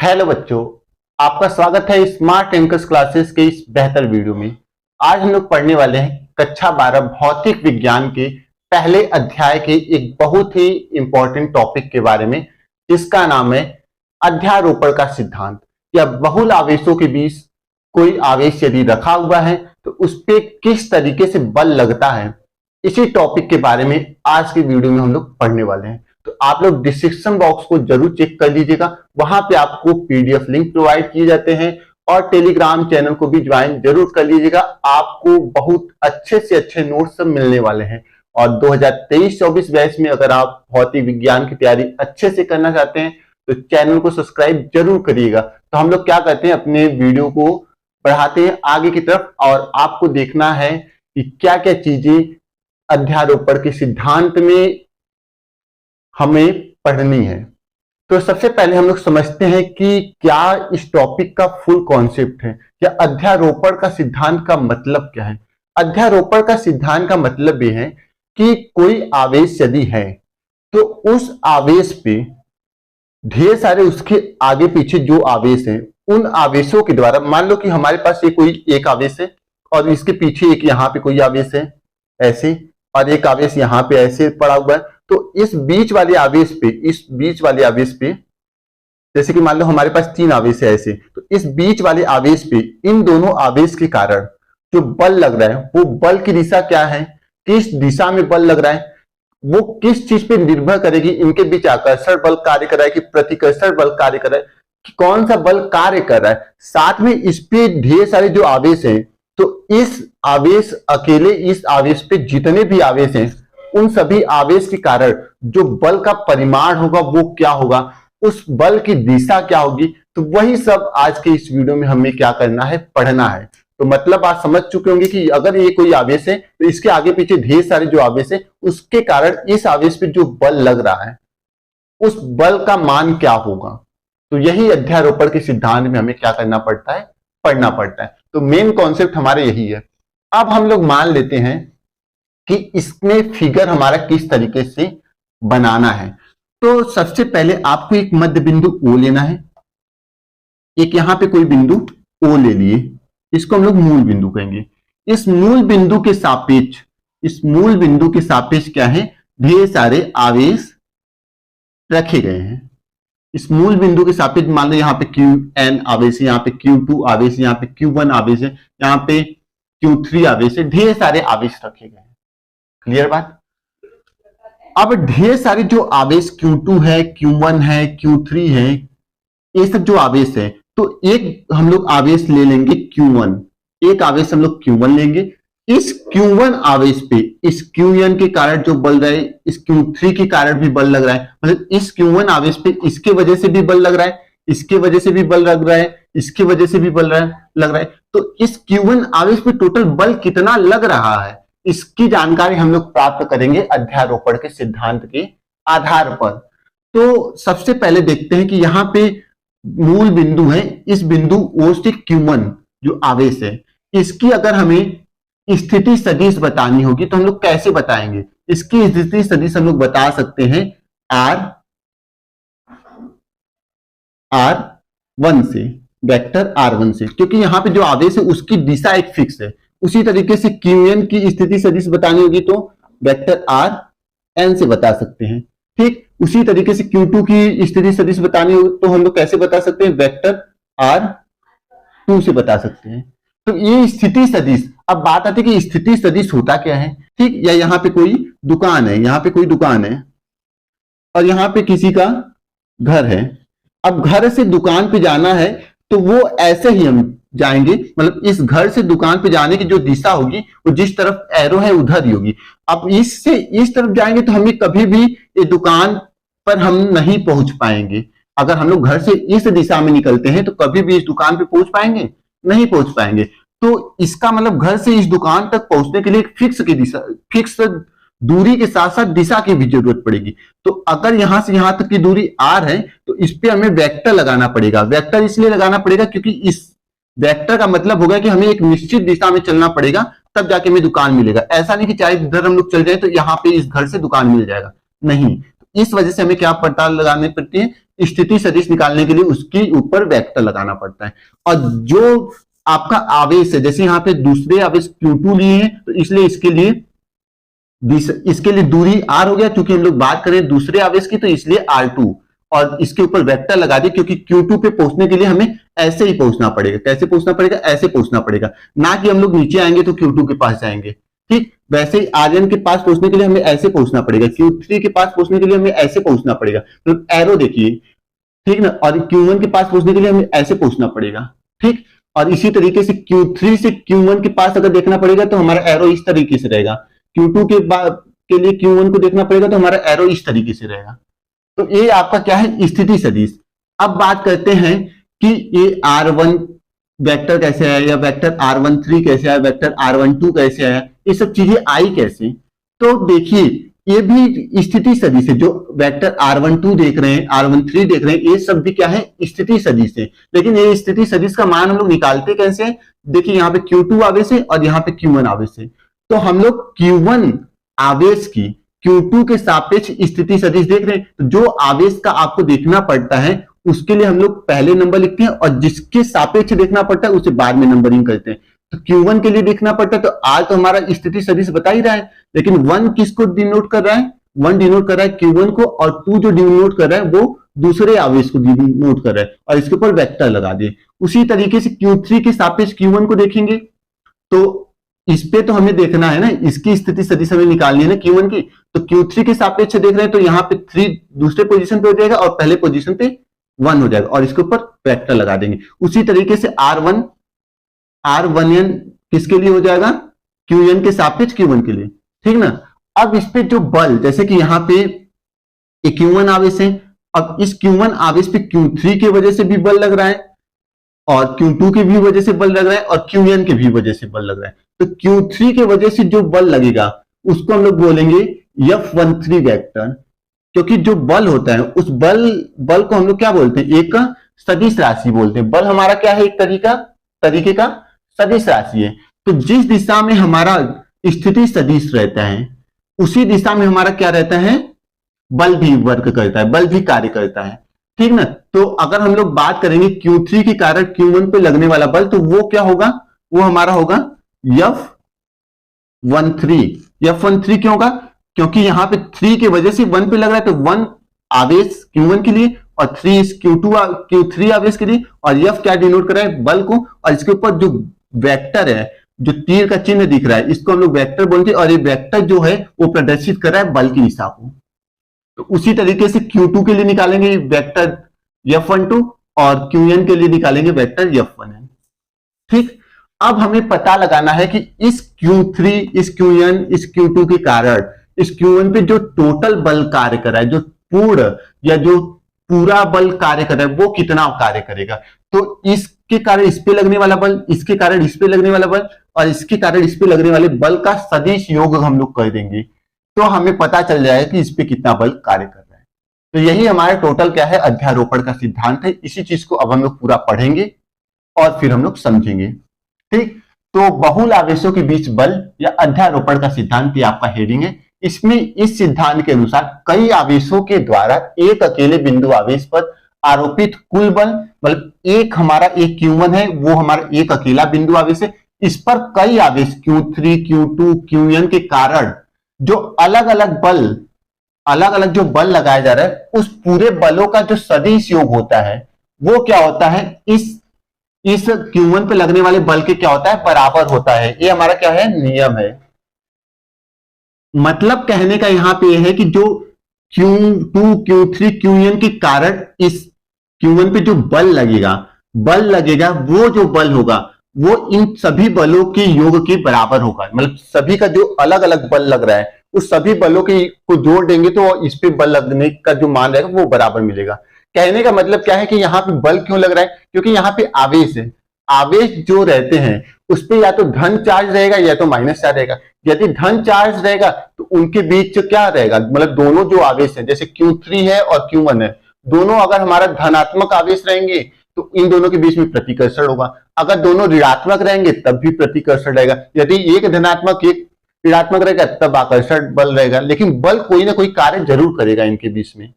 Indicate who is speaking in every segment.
Speaker 1: Hello बच्चों, आपका स्वागत है स्मार्ट एंकर्स क्लासेस के इस बेहतर वीडियो में। आज हम लोग पढ़ने वाले हैं कक्षा 12 भौतिक विज्ञान के पहले अध्याय के एक बहुत ही इंपॉर्टेंट टॉपिक के बारे में, जिसका नाम है अध्यारोपण का सिद्धांत। या बहुल आवेशों के बीच कोई आवेश यदि रखा हुआ है तो उस पर किस तरीके से बल लगता है, इसी टॉपिक के बारे में आज के वीडियो में हम लोग पढ़ने वाले हैं। तो आप लोग डिस्क्रिप्शन बॉक्स को जरूर चेक कर लीजिएगा, वहां पे आपको पीडीएफ लिंक प्रोवाइड किए जाते हैं और टेलीग्राम चैनल को भी ज्वाइन जरूर कर लीजिएगा। आपको बहुत अच्छे से अच्छे नोट्स सब मिलने वाले हैं। और 2023-24 बैच में अगर आप भौतिक विज्ञान की तैयारी अच्छे से करना चाहते हैं तो चैनल को सब्सक्राइब जरूर करिएगा। तो हम लोग क्या करते हैं, अपने वीडियो को बढ़ाते हैं आगे की तरफ और आपको देखना है कि क्या क्या चीजें अध्यारोपण के सिद्धांत में हमें पढ़नी है। तो सबसे पहले हम लोग समझते हैं कि क्या इस टॉपिक का फुल कॉन्सेप्ट है, या अध्यारोपण का सिद्धांत का मतलब क्या है। अध्यारोपण का सिद्धांत का मतलब यह है कि कोई आवेश यदि है तो उस आवेश पे ढेर सारे उसके आगे पीछे जो आवेश हैं, उन आवेशों के द्वारा, मान लो कि हमारे पास ये कोई एक आवेश है और इसके पीछे एक यहाँ पे कोई आवेश है ऐसे, और एक आवेश यहाँ पे ऐसे पड़ा हुआ है। तो इस बीच वाले आवेश पे जैसे कि मान लो हमारे पास 3 आवेश है ऐसे, तो इस बीच वाले आवेश पे इन दोनों आवेश के कारण जो बल लग रहा है, वो बल की दिशा क्या है, किस दिशा में बल लग रहा है, वो किस चीज पे निर्भर करेगी। इनके बीच आकर्षण बल कार्य कर रहा है कि प्रतिकर्षण बल कार्य कर रहा है, कि कौन सा बल कार्य कर रहा है। साथ में इस पे ढेर सारे जो आवेश हैं, तो इस आवेश पे जितने भी आवेश हैं, उन सभी आवेश के कारण जो बल का परिमाण होगा वो क्या होगा, उस बल की दिशा क्या होगी। तो वही सब आज के इस वीडियो में हमें क्या करना है, पढ़ना है। तो मतलब आप समझ चुके होंगे कि अगर ये कोई आवेश है तो इसके आगे पीछे ढेर सारे जो आवेश है, उसके कारण इस आवेश पे जो बल लग रहा है उस बल का मान क्या होगा। तो यही अध्यारोपण के सिद्धांत में हमें क्या करना पड़ता है, पढ़ना पड़ता है। तो मेन कॉन्सेप्ट हमारे यही है। अब हम लोग मान लेते हैं कि इसमें फिगर हमारा किस तरीके से बनाना है। तो सबसे पहले आपको एक मध्य बिंदु O लेना है। एक यहां पे कोई बिंदु O ले लिए, इसको हम लोग मूल बिंदु कहेंगे। इस मूल बिंदु के सापेक्ष क्या है, ढेर सारे आवेश रखे गए हैं। इस मूल बिंदु के सापेक्ष मान लो यहाँ पे Qn आवेश है, यहाँ पे Q2 आवेश है, यहाँ पे Q1 आवेश है, यहाँ पे Q3 आवेश है, ढेर सारे आवेश रखे गए हैं। क्लियर बात। अब ढेर सारे जो आवेश Q2 है, Q1 है, Q3 है, ये सब जो आवेश है, तो एक हम लोग आवेश ले लेंगे Q1, एक आवेश हम लोग Q1 लेंगे। इस Q1 आवेश पे इस Qn के कारण जो बल रहा है, इस Q3 के कारण भी बल लग रहा है। मतलब इस Q1 आवेश पे इसके वजह से भी बल लग रहा है, इसके वजह से भी बल लग रहा है, इसके वजह से भी बल लग रहा है। तो इस Q1 आवेश पे टोटल बल कितना लग रहा है, इसकी जानकारी हम लोग प्राप्त करेंगे अध्यारोपण के सिद्धांत के आधार पर। तो सबसे पहले देखते हैं कि यहाँ पे मूल बिंदु है, इस बिंदु O से Q1 जो आवेश है, इसकी अगर हमें स्थिति सदिश बतानी होगी तो हम लोग कैसे बताएंगे। इसकी स्थिति सदिश हम लोग बता सकते हैं R1 से, वेक्टर R1 से, क्योंकि यहाँ पे जो आवेश है उसकी दिशा एक फिक्स है। उसी तरीके से Qn की स्थिति सदिश बतानी होगी तो वेक्टर Rn से बता सकते हैं। ठीक उसी तरीके से Q2 की स्थिति सदिश बतानी हो तो हम लोग कैसे बता सकते हैं, वेक्टर R2 से बता सकते हैं। तो ये स्थिति सदिश। अब बात आती है कि स्थिति सदिश होता क्या है। ठीक, या यहाँ पे कोई दुकान है, यहाँ पे कोई दुकान है और यहाँ पे किसी का घर है। अब घर से दुकान पे जाना है तो वो ऐसे ही हम जाएंगे, मतलब इस घर से दुकान पे जाने की जो दिशा होगी वो जिस तरफ एरो है उधर ही होगी। अब इससे इस तरफ जाएंगे तो हमें कभी भी ये दुकान पर हम नहीं पहुंच पाएंगे। अगर हम लोग घर से इस दिशा में निकलते हैं तो कभी भी इस दुकान पे पहुंच पाएंगे, नहीं पहुंच पाएंगे। तो इसका मतलब घर से इस दुकान तक पहुंचने के लिए फिक्स दूरी के साथ साथ दिशा की भी जरूरत पड़ेगी। तो अगर यहां से यहां तक की दूरी R है तो इस पे हमें वेक्टर लगाना पड़ेगा। वेक्टर इसलिए लगाना पड़ेगा क्योंकि इस वेक्टर का मतलब होगा कि हमें एक निश्चित दिशा में चलना पड़ेगा, तब जाके हमें दुकान मिलेगा। ऐसा नहीं कि चाहे इधर हम लोग चल जाए तो यहाँ पे इस घर से दुकान मिल जाएगा, नहीं। इस वजह से हमें क्या पता लगानी पड़ती है, स्थिति सदिश निकालने के लिए उसके ऊपर वेक्टर लगाना पड़ता है। और जो आपका आवेश है, जैसे यहाँ पे दूसरे आवेश Q2 लिए हैं, तो इसलिए इसके लिए दूरी r हो गया, क्योंकि हम लोग बात करें दूसरे आवेश की, तो इसलिए r2, और इसके ऊपर वेक्टर लगा दिए, क्योंकि Q2 पे पहुंचने के लिए हमें ऐसे ही पहुंचना पड़ेगा। कैसे पहुंचना पड़ेगा? ऐसे पहुंचना पड़ेगा, ना कि हम लोग नीचे आएंगे तो Q2 के पास जाएंगे। ठीक वैसे ही आर्यन के पास पहुंचने के लिए हमें ऐसे पहुंचना पड़ेगा, Q3 के पास पहुंचने के लिए हमें ऐसे पहुंचना पड़ेगा, तो एरो देखिए, ठीक ना। और Q1 के पास पहुंचने के लिए हमें ऐसे पहुंचना पड़ेगा, ठीक। और इसी तरीके से Q3 से Q1 के पास अगर देखना पड़ेगा तो हमारा एरो इस तरीके से रहेगा। Q2 के लिए Q1 को देखना पड़ेगा तो हमारा एरो इस तरीके से रहेगा। तो ये आपका क्या है? स्थिति सदिश। अब बात करते हैं कि ये R1 वेक्टर कैसे आया, या वेक्टर R13 कैसे आया, वेक्टर R12 कैसे आया, ये सब चीजें आई कैसे। तो देखिए ये भी स्थिति सदिश है। जो वेक्टर R12 देख रहे हैं, R13 देख रहे हैं, ये सब भी क्या है? स्थिति सदिश है। लेकिन ये स्थिति सदिश का मान हम लोग निकालते कैसे हैं? देखिए यहाँ पे Q2 आवेश है और यहाँ पे Q1 आवेश है, तो हम लोग Q1 आवेश की Q2 के सापेक्ष स्थिति सदिश देख रहे हैं, तो जो आवेश का आपको देखना पड़ता है उसके लिए हम लोग पहले नंबर लिखते हैं, और जिसके सापेक्ष देखना पड़ता है उसे बाद में नंबरिंग करते हैं। तो Q1 के लिए देखना पड़ता है, तो आज तो हमारा स्थिति सदिश बता ही रहा है, लेकिन 1 किसको डिनोट कर रहा है? 1 डिनोट कर रहा है Q1 को, और 2 जो डिनोट कर रहा है वो दूसरे आवेश को डिनोट कर रहा है, और इसके ऊपर वेक्टर लगा दिए। उसी तरीके से Q3 के सापेक्ष Q1 को देखेंगे, तो इस पे तो हमें देखना है ना, इसकी स्थिति सदिश हमें निकालनी है ना Q1 की। तो Q3 के सापेक्ष देख रहे हैं, तो यहाँ पे 3 दूसरे पोजीशन पे हो जाएगा और पहले पोजीशन पे 1 हो जाएगा, और इसके ऊपर वेक्टर लगा देंगे। उसी तरीके से R1n किसके लिए हो जाएगा? Qn के सापेक्ष Q1 के लिए, ठीक ना। अब इस पे जो बल, जैसे कि यहाँ पे Q1 आवेश है, अब इस Q1 आवेश पे Q3 की वजह से भी बल लग रहा है, और Q2 की भी वजह से बल लग रहा है, और Qn की भी वजह से बल लग रहा है। तो Q3 की वजह से जो बल लगेगा उसको हम लोग बोलेंगे F13 वेक्टर, क्योंकि जो बल होता है उस बल को हम लोग क्या बोलते हैं? एक सदिश राशि बोलते हैं। बल हमारा क्या है? एक तरीके का सदिश राशि है। तो जिस दिशा में हमारा स्थिति सदिश रहता है उसी दिशा में हमारा क्या रहता है? बल भी वर्क करता है, बल भी कार्य करता है, ठीक ना। तो अगर हम लोग बात करेंगे Q3 के कारण Q1 पे लगने वाला बल, तो वो क्या होगा? वो हमारा होगा F13 क्यों होगा? क्योंकि यहाँ पे 3 की वजह से 1 पे लग रहा है, तो 1 आवेश Q1 के लिए और 3 इस Q3 आवेश के लिए, और F क्या डिनोट कर रहा है? बल को। और इसके ऊपर जो वेक्टर है, जो तीर का चिन्ह दिख रहा है, इसको हम लोग वेक्टर बोलते हैं, और ये वेक्टर जो है वो प्रदर्शित कर रहा है बल की दिशा को। तो उसी तरीके से Q2 के लिए निकालेंगे वेक्टर F12, और Qn के लिए निकालेंगे वेक्टर F1n, ठीक। अब हमें पता लगाना है कि इस Q3, इस Qn, इस Q2 के कारण इस Q1 पे जो टोटल बल कार्य कर रहा है, जो पूर्ण या जो पूरा बल कार्य कर रहा है, वो कितना कार्य करेगा। तो इसके कारण इस पे लगने वाला बल, इसके कारण इस पे लगने वाला बल, और इसके कारण इस पे लगने वाले बल का सदिश योग हम लोग कर देंगे, तो हमें पता चल जाएगा कि इस पे कितना बल कार्य कर रहा है। तो यही हमारा टोटल क्या है? अध्यारोपण का सिद्धांत है। इसी चीज को अब हम लोग पूरा पढ़ेंगे और फिर हम लोग समझेंगे, ठीक। तो बहुल आवेशों के बीच बल या अध्यारोपण का सिद्धांत, ये आपका हेडिंग है। इसमें इस सिद्धांत के अनुसार कई आवेशों के द्वारा एक अकेले बिंदु आवेश पर आरोपित कुल बल, मतलब एक हमारा एक Q1 है, वो हमारा एक अकेला बिंदु आवेश है, इस पर कई आवेश Q3, Q2, Qn के कारण जो अलग अलग जो बल लगाया जा रहा है, उस पूरे बलों का जो सदिश योग होता है वो क्या होता है? इस Q1 पे लगने वाले बल के क्या होता है? बराबर होता है। ये हमारा क्या है? नियम है। मतलब कहने का यहां पे है कि जो Q2, Q3, Qn के कारण इस Q1 पे जो बल लगेगा, वो जो बल होगा वो इन सभी बलों के योग के बराबर होगा। मतलब सभी का जो अलग अलग बल लग रहा है, उस सभी बलों को जोड़ देंगे तो इस पे बल लगने का जो मान रहेगा वो बराबर मिलेगा। कहने का मतलब क्या है कि यहाँ पे बल क्यों लग रहा है? क्योंकि यहाँ पे आवेश है। आवेश जो रहते हैं उस पे या तो धन चार्ज रहेगा या तो माइनस चार्ज रहेगा। यदि धन चार्ज रहेगा तो उनके बीच क्या रहेगा? मतलब दोनों जो आवेश है, जैसे Q3 है और Q1 है, दोनों अगर हमारा धनात्मक आवेश रहेंगे तो इन दोनों के बीच में प्रतिकर्षण होगा। अगर दोनों ऋणात्मक रहेंगे तब भी प्रतिकर्षण रहेगा। यदि एक धनात्मक एक ऋणात्मक रहेगा तब आकर्षण बल रहेगा। लेकिन बल कोई ना कोई कार्य जरूर करेगा इनके बीच में।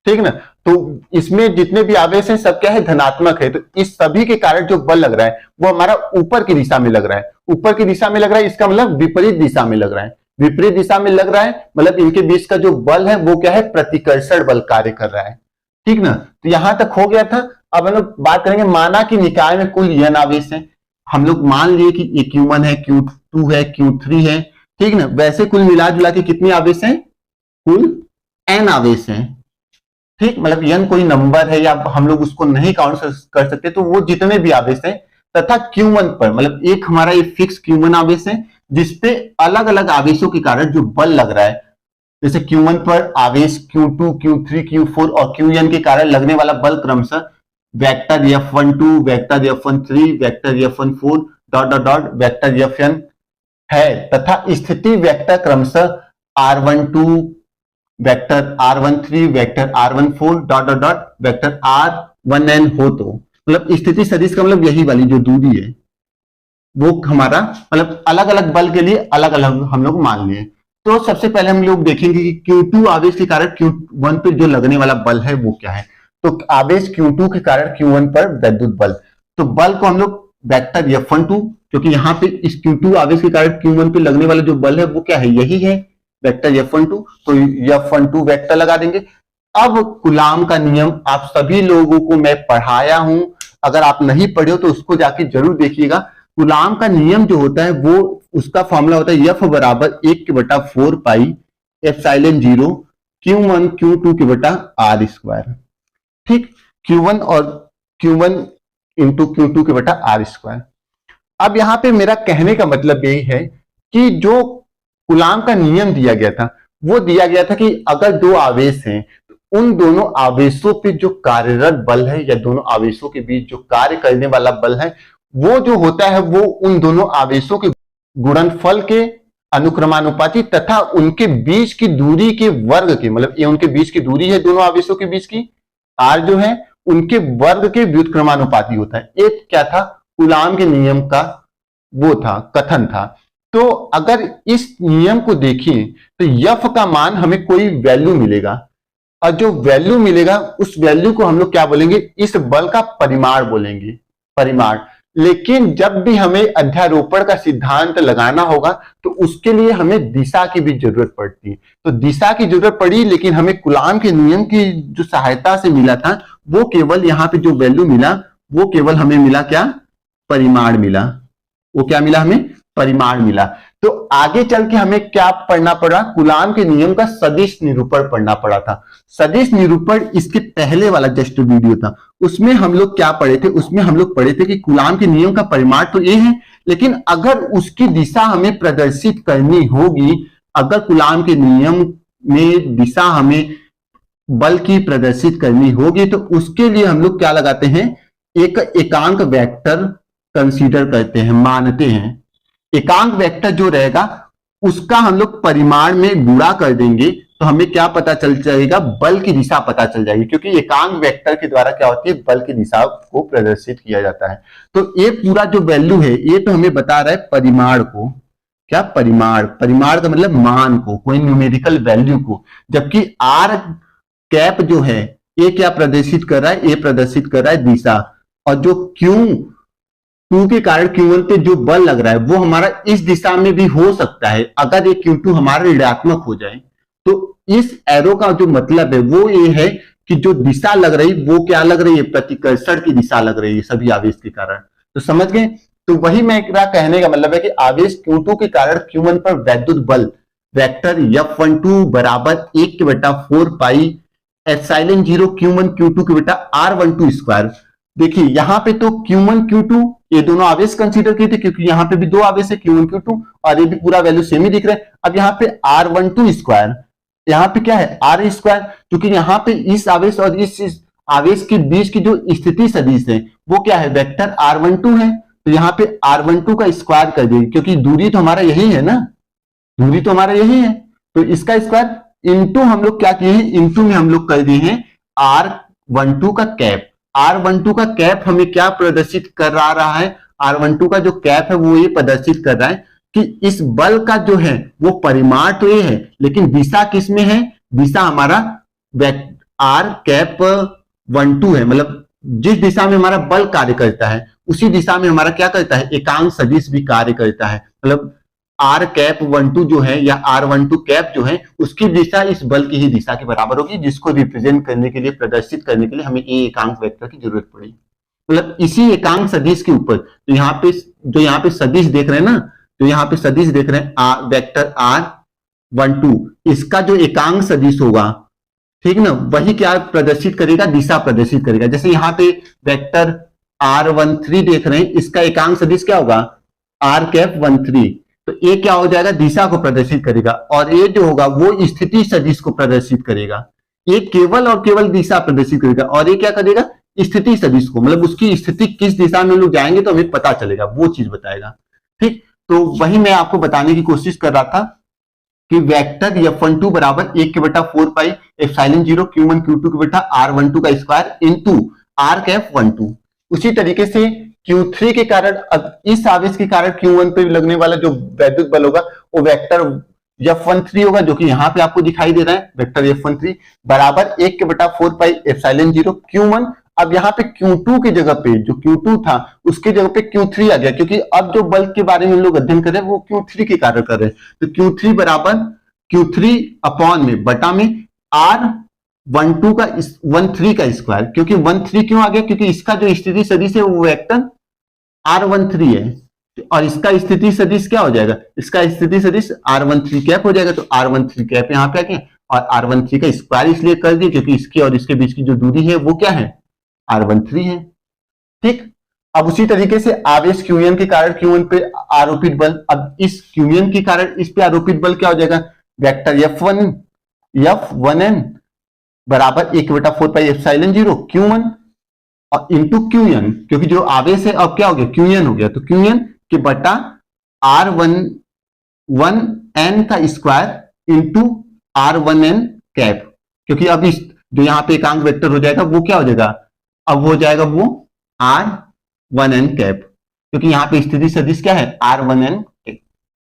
Speaker 1: ठीक ना। तो इसमें जितने भी आवेश हैं सब क्या है, धनात्मक है। तो इस सभी के कारण जो बल लग रहा है वो हमारा ऊपर की दिशा में लग रहा है। ऊपर की दिशा में लग रहा है, इसका मतलब विपरीत दिशा में लग रहा है। विपरीत दिशा में लग रहा है मतलब इनके बीच का जो बल है वो क्या है, प्रतिकर्षण बल कार्य कर रहा है। ठीक ना। तो यहां तक हो गया था। अब हम लोग बात करेंगे, माना कि निकाय में कुल n आवेश है। हम लोग मान लिए कि ये Q1 है, Q2 है, Q3 है। ठीक ना। वैसे कुल मिला जुला के कितने आवेश हैं, कुल n आवेश हैं। ठीक, मतलब n कोई नंबर है या हम लोग उसको नहीं काउंट कर सकते, तो वो जितने भी आवेश हैं तथा Q1 पर, मतलब एक हमारा ये फिक्स Q1 आवेश है जिसपे अलग अलग आवेशों के कारण जो बल लग रहा है, जैसे Q1 पर आवेश Q2, Q3, Q4 और Qn के कारण लगने वाला बल क्रमशः vector F12, vector F13, vector F14 dot dot dot vector Fn है, तथा स्थिति वेक्टर क्रमशः R12, vector R13, vector R14 dot dot dot vector R1n हो। तो मतलब स्थिति सदिश का मतलब यही वाली जो दूरी है वो हमारा मतलब अलग अलग बल के लिए अलग अलग हम लोग मान लिए। तो सबसे पहले हम लोग देखेंगे कि Q2 आवेश के कारण Q1 पे जो लगने वाला बल है वो क्या है। तो आवेश Q2 के कारण Q1 पर वैद्युत बल, तो बल को हम लोग वेक्टर F12, क्योंकि यहाँ पे इस Q2 आवेश के कारण Q1 पे लगने वाला जो बल है वो क्या है, यही है वेक्टर F12, तो F12 वेक्टर लगा देंगे। अब कूलाम का नियम आप सभी लोगों को मैं पढ़ाया हूं, अगर आप नहीं पढ़े हो तो उसको जाके जरूर देखिएगा। कूलाम का नियम जो होता है वो उसका फॉर्मूला होता है F बराबर 1/4 पाई एप्सिलॉन 0 Q1 Q2 के बटा R स्क्वायर। ठीक, Q1 और Q1 इंटू Q2 के बटा R स्क्वायर। अब यहां पे मेरा कहने का मतलब यही है कि जो कूलाम का नियम दिया गया था वो दिया गया था कि अगर दो आवेश हैं तो उन दोनों आवेशों पे जो कार्यरत बल है या दोनों आवेशों के बीच जो कार्य करने वाला बल है वो जो होता है वो उन दोनों आवेशों के गुणनफल के अनुक्रमानुपाती तथा उनके बीच की दूरी के वर्ग के, मतलब ये उनके बीच की दूरी है दोनों आवेशों के बीच की, r जो है उनके वर्ग के व्युत्क्रमानुपाती होता है। एक क्या था, कूलाम के नियम का वो था, कथन था। तो अगर इस नियम को देखें तो F का मान हमें कोई वैल्यू मिलेगा और जो वैल्यू मिलेगा उस वैल्यू को हम लोग क्या बोलेंगे, इस बल का परिमाण बोलेंगे, परिमाण। लेकिन जब भी हमें अध्यारोपण का सिद्धांत लगाना होगा तो उसके लिए हमें दिशा की भी जरूरत पड़ती है। तो दिशा की जरूरत पड़ी, लेकिन हमें कूलाम के नियम की जो सहायता से मिला था वो केवल यहाँ पे जो वैल्यू मिला वो केवल हमें मिला क्या, परिमाण मिला। वो क्या मिला हमें, परिमाण मिला। तो आगे चल के हमें क्या पढ़ना पड़ा, कूलाम के नियम का सदिश निरूपण पढ़ना पड़ा था। सदिश निरूपण इसके पहले वाला जस्ट वीडियो था, उसमें हम लोग क्या पढ़े थे, उसमें हम लोग पढ़े थे कि कूलाम के नियम का परिमाण तो ये है, लेकिन अगर उसकी दिशा हमें प्रदर्शित करनी होगी, अगर कूलाम के नियम में दिशा हमें बल की प्रदर्शित करनी होगी तो उसके लिए हम लोग क्या लगाते हैं, एक एकांक वेक्टर कंसीडर करते हैं, मानते हैं। एकांक वेक्टर जो रहेगा उसका हम लोग परिमाण में गुणा कर देंगे तो हमें क्या पता चल जाएगा, बल की दिशा पता चल जाएगी, क्योंकि एकांक वेक्टर के द्वारा क्या होती है, बल की दिशा को प्रदर्शित किया जाता है। तो ये पूरा जो वैल्यू है ये तो हमें बता रहा है परिमाण को, क्या परिमाण, परिमाण का मतलब मान को, कोई न्यूमेरिकल वैल्यू को, जबकि आर कैप जो है ये क्या प्रदर्शित कर रहा है, ये प्रदर्शित कर रहा है दिशा। और जो Q2 के कारण Q1 पे जो बल लग रहा है वो हमारा इस दिशा में भी हो सकता है, अगर ये Q2 हमारा ऋणात्मक हो जाए। तो इस एरो का जो मतलब है वो ये है कि जो दिशा लग रही वो क्या लग रही है, प्रतिकर्षण की दिशा लग रही है सभी आवेश के कारण। तो समझ गए। तो वही मेरा कहने का मतलब है कि आवेश Q2 के कारण Q1 पर वैद्युत बल वेक्टर F12 बराबर 1/4 पाई एप्सिलॉन 0 Q1 Q2 के बटा R12 स्क्वायर। देखिए यहाँ पे तो Q1 Q2 ये दोनों आवेश कंसीडर किए थे, क्योंकि यहाँ पे भी दो आवेश है Q1 Q2 और ये भी पूरा वैल्यू सेम ही दिख रहा है। अब यहाँ पे R12 स्क्वायर, यहाँ पे क्या है R स्क्वायर, क्योंकि यहाँ पे इस आवेश और इस आवेश के बीच की जो स्थिति सदिश है वो क्या है, वेक्टर R12 है। तो यहाँ पे R12 का स्क्वायर कर देंगे, क्योंकि दूरी तो हमारा यही है ना, दूरी तो हमारा यही है। तो इसका स्क्वायर इंटू हम लोग क्या किए हैं, इंटू में हम लोग कर दिए हैं R12 का कैप। R12 का कैप हमें क्या प्रदर्शित कर रहा है, R12 का जो कैप है वो ये प्रदर्शित कर रहा है कि इस बल का जो है वो परिमाण तो ये है, लेकिन दिशा किस में है, दिशा हमारा आर कैप 1 2 है, मतलब जिस दिशा में हमारा बल कार्य करता है उसी दिशा में हमारा क्या करता है, एकांक सदिश भी कार्य करता है। मतलब आर कैप 1 2 जो है या R12 कैप जो है उसकी दिशा इस बल की ही दिशा के बराबर होगी, जिसको रिप्रेजेंट करने के लिए, प्रदर्शित करने के लिए हमें ए एकांक वेक्टर की जरूरत पड़ी। मतलब इसी एकांक सदिश के ऊपर तो यहाँ पे जो यहाँ पे सदिश देख रहे हैं ना, तो यहाँ पे सदिश देख रहे हैं वेक्टर R12, इसका जो एकांक सदिश होगा, ठीक ना, वही क्या प्रदर्शित करेगा, दिशा प्रदर्शित करेगा। जैसे यहाँ पे वेक्टर R13 देख रहे हैं, इसका एकांक सदिश क्या होगा, R कैप 13, तो ये क्या हो जाएगा, दिशा को प्रदर्शित करेगा, और ये जो होगा वो स्थिति सदिश को प्रदर्शित करेगा। ये केवल और केवल दिशा प्रदर्शित करेगा, और ये क्या करेगा, स्थिति सदिश को, मतलब उसकी स्थिति किस दिशा में लोग जाएंगे तो हमें पता चलेगा, वो चीज बताएगा। ठीक, तो वही मैं आपको बताने की कोशिश कर रहा था कि वेक्टर F12 बराबर 1/4 पाई एप्सिलॉन 0 Q1 Q2 के बटा R12 का स्क्वायर इनटू R कैप 12। उसी तरीके से Q3 के कारण, अब इस आवेश के कारण Q1 पे लगने वाला जो वैद्युत बल होगा वो वेक्टर F13 होगा, जो कि यहाँ पे आपको दिखाई दे रहा है, वेक्टर F13 बराबर 1/4 पाई एप्सिलॉन 0 Q1। अब यहाँ पे Q2 की जगह पे, जो Q2 था उसकी जगह पे Q3 आ गया, क्योंकि अब जो बल के बारे में लोग अध्ययन कर रहे हैं वो Q3 के कारण कर रहे हैं। तो Q3 बराबर Q3 अपॉन में बटा में R12 का 13 का स्क्वायर, क्योंकि 13 क्यों आ गया, क्योंकि इसका जो स्थिति सदिश है वो वेक्टर R13 है, और इसका स्थिति सदिश क्या हो जाएगा, इसका स्थिति सदिश R13 कैप हो जाएगा। तो R13 कैप यहाँ पे आ गया, और R13 का स्क्वायर इसलिए कर दिया क्योंकि इसके और इसके बीच की जो दूरी है वो क्या है, R13 है। ठीक, अब उसी तरीके से आवेश Qn के कारण Q1 पे आरोपित बल, अब इस Qn के कारण इस पे आरोपित बल क्या हो जाएगा, वेक्टर F1n बराबर 1/4 पाई एप्सिलॉन 0 Q1 और इंटू Qn, क्योंकि जो आवेश है अब क्या हो गया, Qn हो गया, तो Qn के बटा R11n का स्क्वायर इंटू R1n कैप, क्योंकि अब इस जो यहाँ पे एकांक वेक्टर हो जाएगा वो क्या हो जाएगा, अब हो जाएगा वो R1n कैप, क्योंकि यहाँ पे स्थिति सदिश क्या है, R1n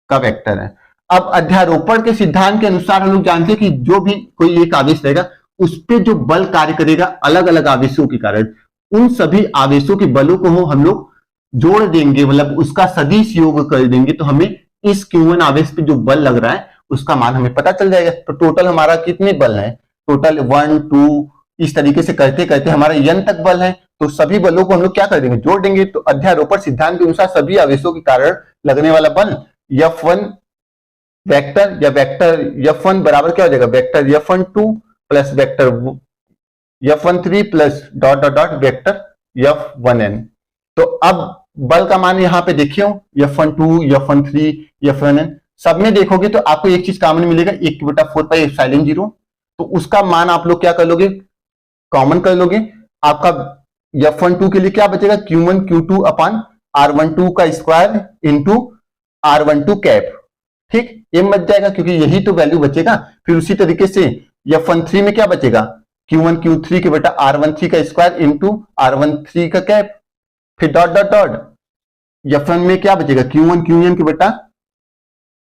Speaker 1: का वेक्टर है। अब अध्यारोपण के सिद्धांत के अनुसार हम लोग जानते हैं कि जो भी कोई एक आवेश रहेगा उस पे जो बल कार्य करेगा अलग अलग आवेशों के कारण, उन सभी आवेशों के बलों को हम लोग जोड़ देंगे, मतलब उसका सदिश योग कर देंगे, तो हमें इस Q1 आवेश पे जो बल लग रहा है उसका मान हमें पता चल जाएगा। तो टोटल हमारा कितने बल है, टोटल 1 2 इस तरीके से करते करते हमारा n तक बल है, तो सभी बलों को हम लोग क्या कर देंगे, जोड़ देंगे। तो अध्यारोपण सिद्धांत के अनुसार सभी आवेशों के कारण लगने वाला बल F1 वेक्टर या वेक्टर F1 बराबर क्या हो जाएगा, vector F12 plus vector F13 plus dot dot dot vector F1n। तो अब बल का मान यहाँ पे देखियो, F12 F13 F1n सब में देखोगे तो आपको एक चीज कॉमन मिलेगा, 1/4 पाई एप्सिलॉन 0, तो उसका मान आप लोग क्या कर लोगे, कॉमन कर लोगे। आपका F12 के लिए क्या बचेगा, Q1 Q2 अपान R12 का स्क्वायर इंटू R12 कैप। ठीक, ये बच जाएगा क्योंकि यही तो वैल्यू बचेगा। फिर उसी तरीके से F13 में क्या बचेगा, Q1 Q3 के बेटा R13 का स्क्वायर इंटू R13 का कैप, फिर डॉट डॉट डॉट F1 में क्या बचेगा, Q1 Qn के बेटा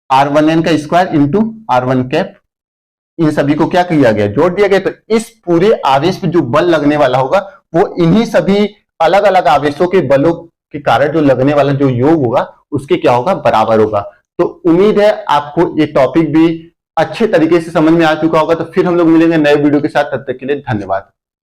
Speaker 1: R1n का स्क्वायर इंटू R1 कैप। इन सभी को क्या किया गया, जोड़ दिया गया। तो इस पूरे आवेश पे जो बल लगने वाला होगा वो इन्हीं सभी अलग अलग आवेशों के बलों के कारण जो लगने वाला जो योग होगा उसके क्या होगा, बराबर होगा। तो उम्मीद है आपको ये टॉपिक भी अच्छे तरीके से समझ में आ चुका होगा। तो फिर हम लोग मिलेंगे नए वीडियो के साथ, तब तक के लिए धन्यवाद।